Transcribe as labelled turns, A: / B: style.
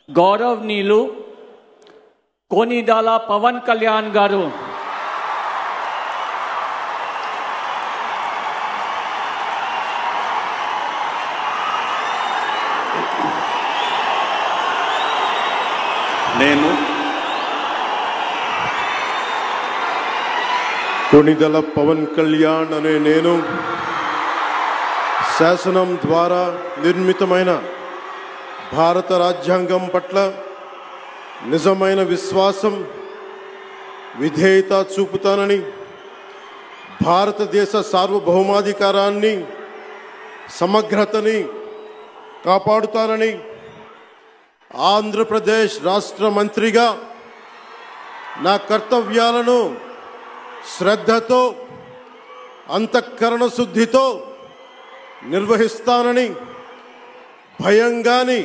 A: గౌరవనీయులు కొనిదెల పవన్ కళ్యాణ్ గారు
B: కొనిదెల పవన్ కళ్యాణ్ అనే నేను శాసనం ద్వారా నిర్మితమైన భారత రాజ్యాంగం పట్ల నిజమైన విశ్వాసం విధేయత చూపుతానని, భారతదేశ సార్వభౌమాధికారాన్ని సమగ్రతని కాపాడుతానని, ఆంధ్రప్రదేశ్ రాష్ట్ర మంత్రిగా నా కర్తవ్యాలను శ్రద్ధతో అంతఃకరణ శుద్ధితో నిర్వహిస్తానని, భయం గాని